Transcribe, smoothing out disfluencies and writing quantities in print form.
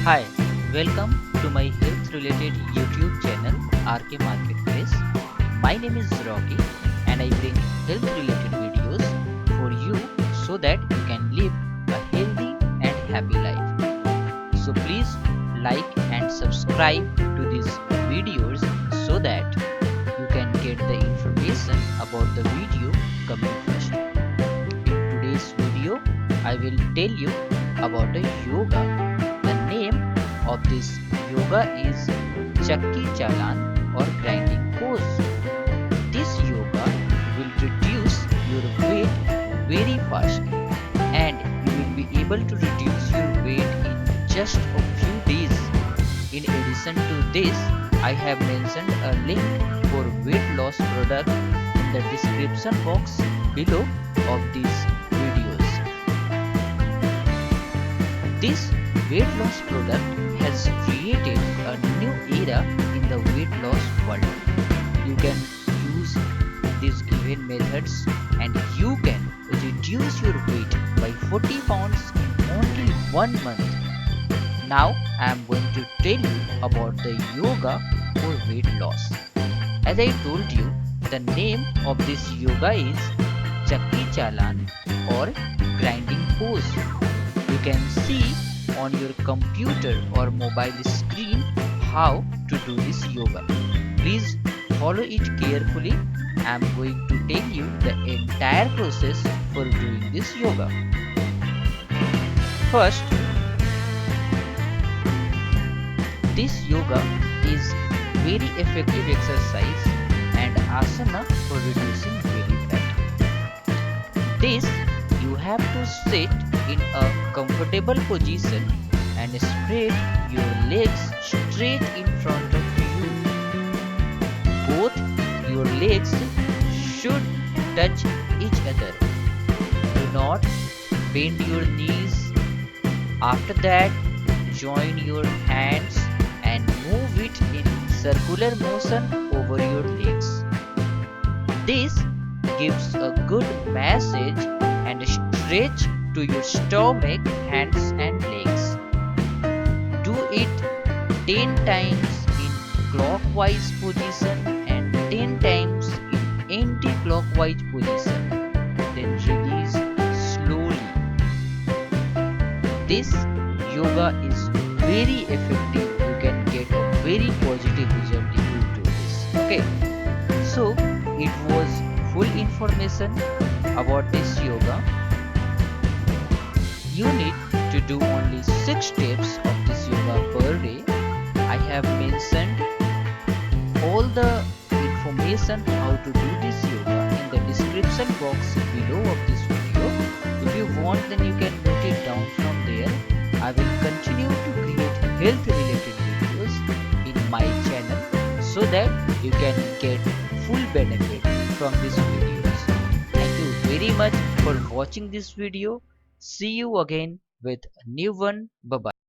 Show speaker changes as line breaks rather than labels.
Hi, welcome to my health related YouTube channel RK Marketplace. My name is Rocky and I bring health related videos for you so that you can live a healthy and happy life. So please like and subscribe to these videos so that you can get the information about the video coming first. In today's video, I will tell you about a yoga. The name of this yoga is Chakki Chalan or grinding pose. This yoga will reduce your weight very fast and you will be able to reduce your weight in just a few days. In addition to this, I have mentioned a link for weight loss product in the description box below of these videos. This weight loss product has created a new era in the weight loss world. You can use these given methods and you can reduce your weight by 40 pounds in only 1 month. Now I am going to tell you about the yoga for weight loss. As I told you, the name of this yoga is Chakki Chalan or grinding pose. You can see on your computer or mobile screen how to do this yoga. Please follow it carefully. I am going to tell you the entire process for doing this yoga. First, this yoga is very effective exercise and asana for reducing belly fat. This you have to sit in a comfortable position and spread your legs straight in front of you. Both your legs should touch each other. Do not bend your knees. After that, join your hands and move it in circular motion over your legs. This gives a good massage and stretch to your stomach, hands and legs. Do it 10 times in clockwise position and 10 times in anti-clockwise position. Then release slowly. This yoga is very effective. You can get a very positive result if you do this. Okay. So it was full information about this yoga. You need to do only 6 steps of this yoga per day. I have mentioned all the information how to do this yoga in the description box below of this video. If you want, then you can note it down from there. I will continue to create health related videos in my channel so that you can get full benefit from these videos. Thank you very much for watching this video. See you again with a new one. Bye bye.